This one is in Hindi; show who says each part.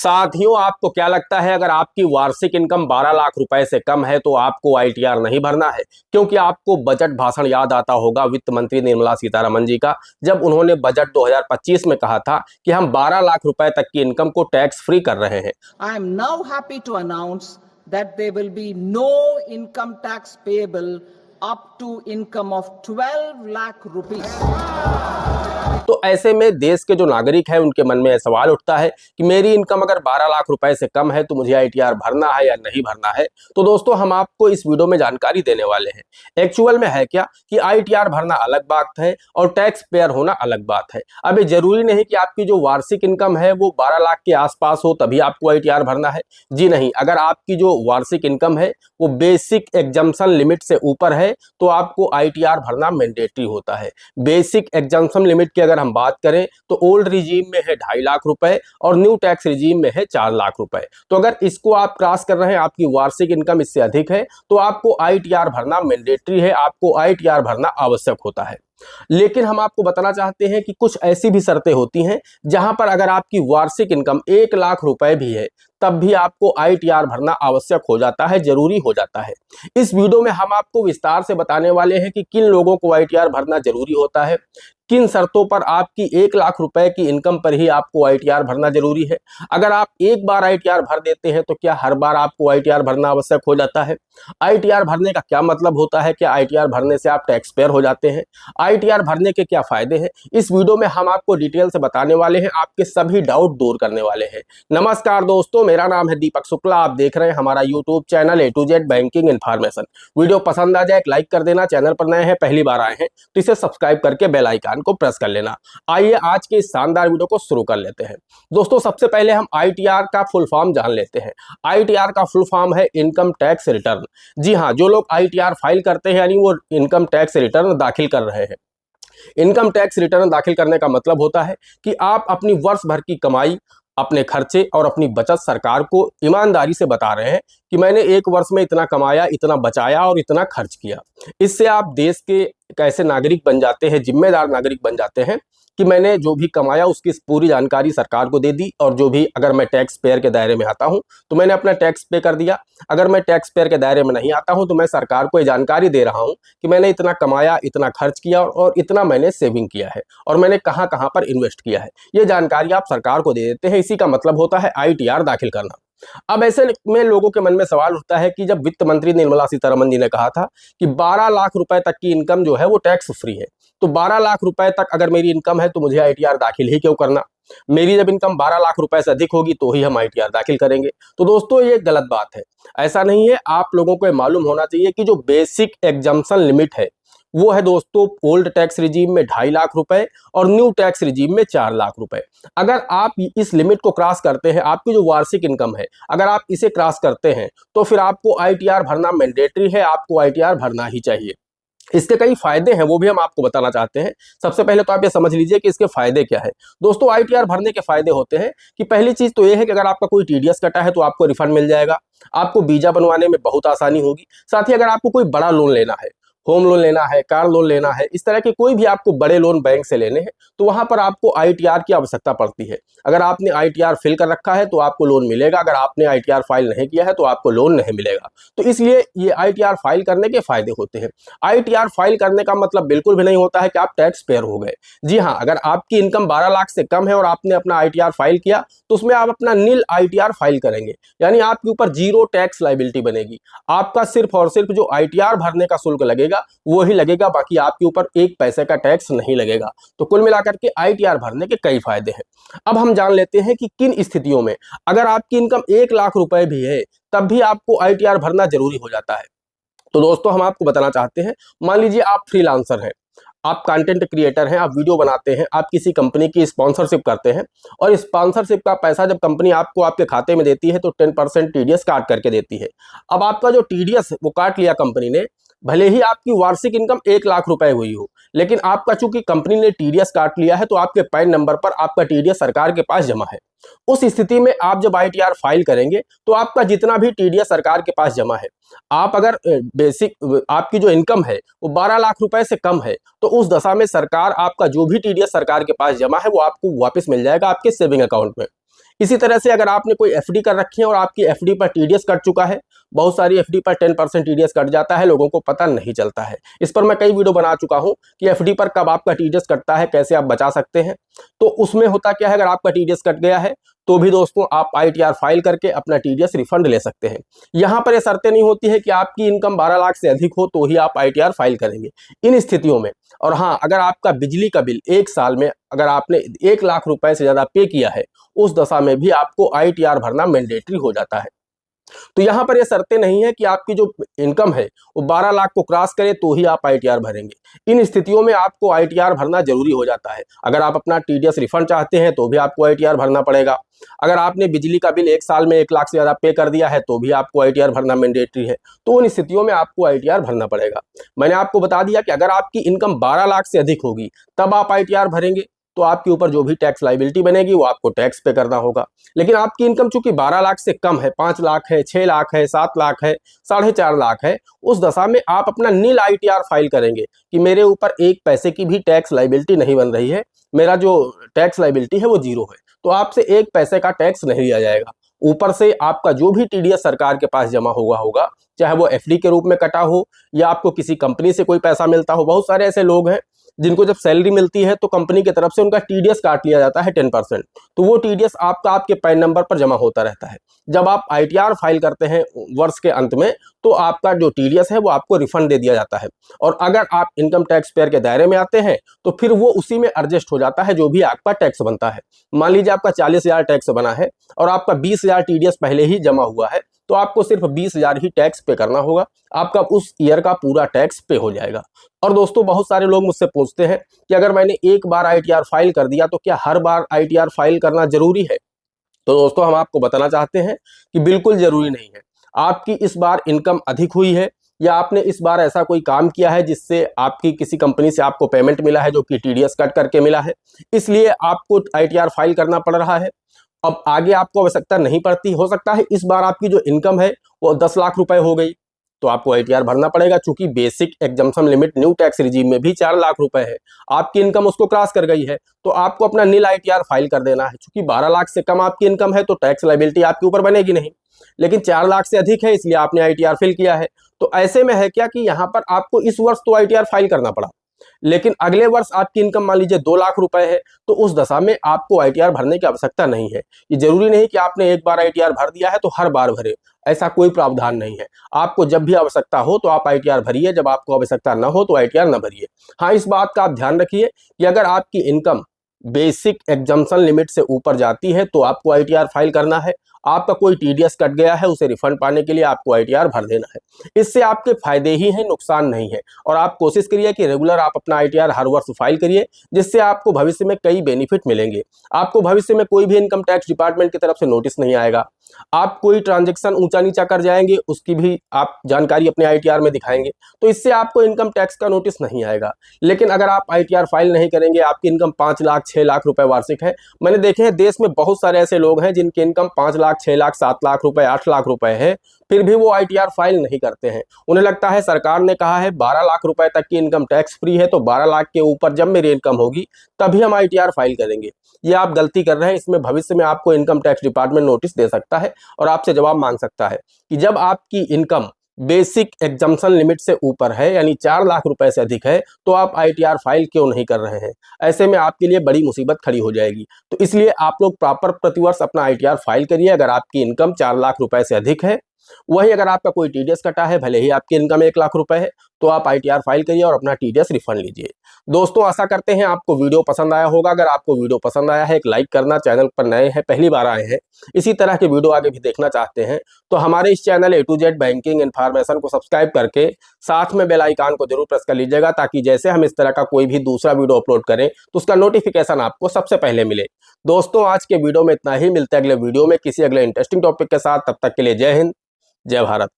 Speaker 1: साथियों, आपको क्या लगता है अगर आपकी वार्षिक इनकम 12 लाख रुपए से कम है तो आपको आईटीआर नहीं भरना है? क्योंकि आपको बजट भाषण याद आता होगा वित्त मंत्री निर्मला सीतारमण जी का, जब उन्होंने बजट 2025 में कहा था कि हम 12 लाख रुपए तक की इनकम को टैक्स फ्री कर रहे हैं।
Speaker 2: I am now happy to announce that there will be no income tax payable up to income of 12 lakh rupees.
Speaker 1: तो ऐसे में देश के जो नागरिक हैं उनके मन में सवाल उठता है कि मेरी इनकम अगर 12 लाख रुपए से कम है तो मुझे आईटीआर भरना है या नहीं भरना है। तो दोस्तों, हम आपको इस वीडियो में जानकारी देने वाले हैं। एक्चुअल में है क्या कि आईटीआर भरना अलग बात है और टैक्स पेयर होना अलग बात है। अब ये जरूरी नहीं कि आपकी जो वार्षिक इनकम है वो 12 लाख के आसपास हो तभी आपको आईटीआर भरना है। जी नहीं, अगर आपकी जो वार्षिक इनकम है वो बेसिक एग्जम्पशन लिमिट से ऊपर है तो आपको आईटीआर भरना मैंडेटरी होता है। बेसिक एग्जम्पशन लिमिट की अगर हम बात करें तो ओल्ड रिजीम में है 2.5 लाख रुपए और न्यू टैक्स रिजीम में है 4 लाख रुपए। तो अगर इसको आप क्रॉस कर रहे हैं, आपकी वार्षिक इनकम इससे अधिक है, तो आपको आईटीआर भरना मैंडेटरी है, आपको आईटीआर भरना आवश्यक होता है। लेकिन हम आपको बताना चाहते हैं कि कुछ ऐसी भी शर्तें होती हैं जहां पर अगर आपकी वार्षिक इनकम 1 लाख रुपए भी है तब भी आपको आईटीआर भरना आवश्यक हो जाता है, जरूरी हो जाता है। इस वीडियो में हम आपको विस्तार से बताने वाले हैं कि किन लोगों को आईटीआर भरना जरूरी होता है, किन शर्तों पर आपकी 1 लाख रुपए की इनकम पर ही आपको आईटीआर भरना जरूरी है। अगर आप एक बार आईटीआर भर देते हैं तो क्या हर बार आपको आईटीआर भरना आवश्यक हो जाता है? आईटीआर भरने का क्या मतलब होता है? क्या आईटीआर भरने से आप टैक्स पेयर हो जाते हैं? आईटीआर भरने के क्या फायदे हैं? इस वीडियो में हम आपको डिटेल से बताने वाले हैं, आपके सभी डाउट दूर करने वाले हैं। नमस्कार दोस्तों, मेरा नाम है दीपक शुक्ला। आप देख रहे हैं हमारा YouTube channel A to Z banking information. Video पसंद आ जाए एक लाइक कर देना, चैनल पर नए हैं पहली बार आए हैं तो इसे सब्सक्राइब करके बेल आइकन को प्रेस कर लेना। आइए आज के इस शानदार वीडियो को शुरू कर लेते हैं। दोस्तों, सबसे पहले हम आईटीआर का फुल फॉर्म जान लेते हैं। आईटीआर का फुल फॉर्म है इनकम टैक्स रिटर्न। जी हाँ, जो लोग आईटीआर फाइल करते हैं यानी वो इनकम टैक्स रिटर्न दाखिल कर रहे हैं। इनकम टैक्स रिटर्न दाखिल करने का मतलब होता है कि आप अपनी वर्ष भर की कमाई, अपने खर्चे और अपनी बचत सरकार को ईमानदारी से बता रहे हैं कि मैंने एक वर्ष में इतना कमाया, इतना बचाया और इतना खर्च किया। इससे आप देश के एक ऐसे नागरिक बन जाते हैं, जिम्मेदार नागरिक बन जाते हैं कि मैंने जो भी कमाया उसकी पूरी जानकारी सरकार को दे दी और जो भी, अगर मैं टैक्स पेयर के दायरे में आता हूं तो मैंने अपना टैक्स पे कर दिया। अगर मैं टैक्स पेयर के दायरे में नहीं आता हूं तो मैं सरकार को ये जानकारी दे रहा हूं कि मैंने इतना कमाया, इतना खर्च किया और इतना मैंने सेविंग किया है और मैंने कहां कहां पर इन्वेस्ट किया है। ये जानकारी आप सरकार को दे देते हैं। इसी का मतलब होता है आईटीआर दाखिल करना। अब ऐसे में लोगों के मन में सवाल उठता है कि जब वित्त मंत्री निर्मला सीतारमण जी ने कहा था कि 12 लाख रुपए तक की इनकम जो है वो टैक्स फ्री है, तो 12 लाख रुपए तक अगर मेरी इनकम है तो मुझे आईटीआर दाखिल ही क्यों करना? मेरी जब इनकम 12 लाख रुपए से अधिक होगी तो ही हम आईटीआर दाखिल करेंगे। तो दोस्तों, ये गलत बात है, ऐसा नहीं है। आप लोगों को मालूम होना चाहिए कि जो बेसिक एग्जम्पशन लिमिट है वो है दोस्तों ओल्ड टैक्स रिजीम में 2.5 लाख रुपए और न्यू टैक्स रिजीम में 4 लाख रुपए। अगर आप इस लिमिट को क्रॉस करते हैं, आपकी जो वार्षिक इनकम है अगर आप इसे क्रॉस करते हैं तो फिर आपको आईटीआर भरना मैंडेटरी है, आपको आईटीआर भरना ही चाहिए। इसके कई फायदे हैं, वो भी हम आपको बताना चाहते हैं। सबसे पहले तो आप ये समझ लीजिए कि इसके फायदे क्या है। दोस्तों, आईटीआर भरने के फायदे होते हैं कि पहली चीज तो ये है कि अगर आपका कोई टीडीएस कटा है तो आपको रिफंड मिल जाएगा, आपको वीजा बनवाने में बहुत आसानी होगी। साथ ही अगर आपको कोई बड़ा लोन लेना है, होम लोन लेना है, कार लोन लेना है, इस तरह के कोई भी आपको बड़े लोन बैंक से लेने हैं तो वहां पर आपको आईटीआर की आवश्यकता पड़ती है। अगर आपने आईटीआर फिल कर रखा है तो आपको लोन मिलेगा, अगर आपने आईटीआर फाइल नहीं किया है तो आपको लोन नहीं मिलेगा। तो इसलिए ये आईटीआर फाइल करने के फायदे होते हैं। आईटीआर फाइल करने का मतलब बिल्कुल भी नहीं होता है कि आप टैक्स पेयर हो गए। जी हाँ, अगर आपकी इनकम 12 लाख से कम है और आपने अपना आईटीआर फाइल किया तो उसमें आप अपना नील आईटीआर फाइल करेंगे, यानी आपके ऊपर जीरो टैक्स लायबिलिटी बनेगी। आपका सिर्फ और सिर्फ जो आईटीआर भरने का शुल्क लगेगा वो ही लगेगा, बाकी आपके ऊपर 1 पैसे का टैक्स नहीं लगेगा। तो कुल मिलाकर के आईटीआर भरने के कई फायदे हैं। अब हम जान लेते हैं कि किन स्थितियों में अगर आपकी इनकम 1 लाख रुपए भी है तब भी आपको आईटीआर भरना जरूरी हो जाता है। तो दोस्तों, हम आपको बताना चाहते हैं, मान लीजिए आप फ्रीलांसर हैं, आप कंटेंट क्रिएटर हैं, आप वीडियो बनाते हैं, आप किसी कंपनी की स्पॉन्सरशिप करते हैं और स्पॉन्सरशिप का पैसा जब कंपनी आपको आपके खाते में देती है तो 10% टीडीएस काट करके देती है। अब आपका जो टीडीएस वो काट लिया कंपनी ने, भले ही आपकी वार्षिक इनकम 1 लाख रुपए हुई हो, लेकिन आपका चूंकि कंपनी ने टीडीएस काट लिया है तो आपके पैन नंबर पर आपका टीडीएस सरकार के पास जमा है। उस स्थिति में आप जब आईटीआर फाइल करेंगे तो आपका जितना भी टीडीएस सरकार के पास जमा है, आप अगर बेसिक आपकी जो इनकम है वो 12 लाख रुपए से कम है तो उस दशा में सरकार आपका जो भी टीडीएस सरकार के पास जमा है वो आपको वापस मिल जाएगा आपके सेविंग अकाउंट में। इसी तरह से अगर आपने कोई एफडी कर रखी है और आपकी एफडी पर टीडीएस कट चुका है, बहुत सारी एफडी पर 10% टीडीएस कट जाता है, लोगों को पता नहीं चलता है। इस पर मैं कई वीडियो बना चुका हूं कि एफडी पर कब आपका टीडीएस कटता है, कैसे आप बचा सकते हैं। तो उसमें होता क्या है, अगर आपका टीडीएस कट गया है तो भी दोस्तों आप आईटीआर फाइल करके अपना टीडीएस रिफंड ले सकते हैं। यहाँ पर ये शर्तें नहीं होती है कि आपकी इनकम 12 लाख से अधिक हो तो ही आप आईटीआर फाइल करेंगे इन स्थितियों में। और हाँ, अगर आपका बिजली का बिल एक साल में अगर आपने 1 लाख रुपए से ज्यादा पे किया है, उस दशा में भी आपको आईटीआर भरना मैंडेटरी हो जाता है। तो यहाँ पर ये शर्तें नहीं है कि आपकी जो इनकम है वो 12 लाख को क्रॉस करे तो ही आप आईटीआर भरेंगे। इन स्थितियों में आपको आईटीआर भरना जरूरी हो जाता है। अगर आप अपना टीडीएस रिफंड चाहते हैं तो भी आपको आईटीआर भरना पड़ेगा। अगर आपने बिजली का बिल एक साल में 1 लाख से ज्यादा पे कर दिया है तो भी आपको आईटीआर भरना मैंडेटरी है। तो उन स्थितियों में आपको आईटीआर भरना पड़ेगा। मैंने आपको बता दिया कि अगर आपकी इनकम 12 लाख से अधिक होगी तब आप आईटीआर भरेंगे, तो आपके ऊपर जो भी टैक्स लायबिलिटी बनेगी वो आपको टैक्स पे करना होगा। लेकिन आपकी इनकम चूंकि 12 लाख से कम है, 5 लाख है, 6 लाख है, 7 लाख है, 4.5 लाख है, उस दशा में आप अपना नील आईटीआर फाइल करेंगे कि मेरे ऊपर 1 पैसे की भी टैक्स लायबिलिटी नहीं बन रही है, मेरा जो टैक्स लायबिलिटी है वो 0 है। तो आपसे 1 पैसे का टैक्स नहीं लिया जाएगा। ऊपर से आपका जो भी टीडीएस सरकार के पास जमा हुआ होगा, चाहे वो एफडी के रूप में कटा हो या आपको किसी कंपनी से कोई पैसा मिलता हो। बहुत सारे ऐसे लोग हैं जिनको जब सैलरी मिलती है तो कंपनी की तरफ से उनका टीडीएस काट लिया जाता है 10%। तो वो टीडीएस आपका आपके पैन नंबर पर जमा होता रहता है। जब आप आईटीआर फाइल करते हैं वर्ष के अंत में तो आपका जो टीडीएस है वो आपको रिफंड दे दिया जाता है। और अगर आप इनकम टैक्स पेयर के दायरे में आते हैं तो फिर वो उसी में एडजस्ट हो जाता है जो भी आपका टैक्स बनता है। मान लीजिए आपका 40,000 टैक्स बना है और आपका 20,000 टीडीएस पहले ही जमा हुआ है, तो आपको सिर्फ 20,000 ही टैक्स पे करना होगा, आपका उस ईयर का पूरा टैक्स पे हो जाएगा। और दोस्तों बहुत सारे लोग मुझसे पूछते हैं कि अगर मैंने एक बार आईटीआर फाइल कर दिया तो क्या हर बार आईटीआर फाइल करना जरूरी है? तो दोस्तों हम आपको बताना चाहते हैं कि बिल्कुल जरूरी नहीं है। आपकी इस बार इनकम अधिक हुई है या आपने इस बार ऐसा कोई काम किया है जिससे आपकी किसी कंपनी से आपको पेमेंट मिला है जो कि टीडीएस कट करके मिला है, इसलिए आपको आईटीआर फाइल करना पड़ रहा है। अब आगे आपको आवश्यकता नहीं पड़ती। हो सकता है इस बार आपकी जो इनकम है वो 10 लाख रुपए हो गई तो आपको आईटीआर भरना पड़ेगा, चूंकि basic exemption limit new tax regime में भी 4 लाख रुपए है। आपकी इनकम उसको क्रॉस कर गई है तो आपको अपना नील आईटीआर फाइल कर देना है। चूंकि 12 लाख से कम आपकी इनकम है तो टैक्स लायबिलिटी आपके ऊपर बनेगी नहीं, लेकिन 4 लाख से अधिक है इसलिए आपने आईटीआर फिल किया है। तो ऐसे में है क्या कि यहाँ पर आपको इस वर्ष तो आईटीआर फाइल करना पड़ा, लेकिन अगले वर्ष आपकी इनकम मान लीजिए 2 लाख रुपए है तो उस दशा में आपको आईटीआर भरने की आवश्यकता नहीं है। ये जरूरी नहीं कि आपने एक बार आईटीआर भर दिया है तो हर बार भरे, ऐसा कोई प्रावधान नहीं है। आपको जब भी आवश्यकता हो तो आप आईटीआर भरिए, जब आपको आवश्यकता न हो तो आईटीआर न भरिए। हाँ, इस बात का आप ध्यान रखिए कि अगर आपकी इनकम बेसिक एग्जम्पशन लिमिट से ऊपर जाती है तो आपको आईटीआर फाइल करना है। आपका कोई टीडीएस कट गया है उसे रिफंड पाने के लिए आपको आईटीआर भर देना है। इससे आपके फायदे ही हैं, नुकसान नहीं है। और आप कोशिश करिए कि रेगुलर आप अपना आईटीआर हर वर्ष फाइल करिए, जिससे आपको भविष्य में कई बेनिफिट मिलेंगे। आपको भविष्य में कोई भी इनकम टैक्स डिपार्टमेंट की तरफ से नोटिस नहीं आएगा। आप कोई ट्रांजेक्शन ऊंचा नीचा कर जाएंगे उसकी भी आप जानकारी अपने आईटीआर में दिखाएंगे, तो इससे आपको इनकम टैक्स का नोटिस नहीं आएगा। लेकिन अगर आप आईटीआर फाइल नहीं करेंगे, आपकी इनकम 5 लाख 6 लाख रुपए वार्षिक है, मैंने देखे हैं देश में बहुत सारे ऐसे लोग हैं जिनकी इनकम 5 लाख 6 लाख 7 लाख रुपए 8 लाख रुपए है, फिर भी वो आईटीआर फाइल नहीं करते हैं। उन्हें लगता है सरकार ने कहा है 12 लाख रुपए तक की इनकम टैक्स फ्री है, तो 12 लाख के ऊपर जब मेरी इनकम होगी तभी हम आईटीआर फाइल करेंगे। ये आप गलती कर रहे हैं। इसमें भविष्य में आपको इनकम टैक्स डिपार्टमेंट नोटिस दे सकता है और आपसे जवाब मांग सकता है कि जब आपकी इनकम बेसिक एग्जम्पशन लिमिट से ऊपर है यानी 4 लाख रुपए से अधिक है तो आप आईटीआर फाइल क्यों नहीं कर रहे हैं। ऐसे में आपके लिए बड़ी मुसीबत खड़ी हो जाएगी। तो इसलिए आप लोग प्रॉपर प्रतिवर्ष अपना आईटीआर फाइल करिए। अगर आपकी इनकम 4 लाख रुपए से अधिक है, वही अगर आपका कोई टीडीएस कटा है, भले ही आपकी इनकम 1 लाख रुपए है, तो आप आईटीआर फाइल करिए और अपना टीडीएस रिफंड लीजिए। दोस्तों आशा करते हैं आपको वीडियो पसंद आया होगा। अगर आपको वीडियो पसंद आया है, एक लाइक करना, चैनल पर नए हैं, पहली बार आए हैं, इसी तरह के वीडियो आगे भी देखना चाहते हैं तो हमारे इस channel A to Z banking information को सब्सक्राइब करके साथ में बेल आइकन को जरूर प्रेस कर लीजिएगा, ताकि जैसे हम इस तरह का कोई भी दूसरा वीडियो अपलोड करें तो उसका नोटिफिकेशन आपको सबसे पहले मिले। दोस्तों आज के वीडियो में इतना ही। मिलते हैं अगले वीडियो में किसी अगले इंटरेस्टिंग टॉपिक के साथ। तब तक के लिए जय हिंद, जय भारत।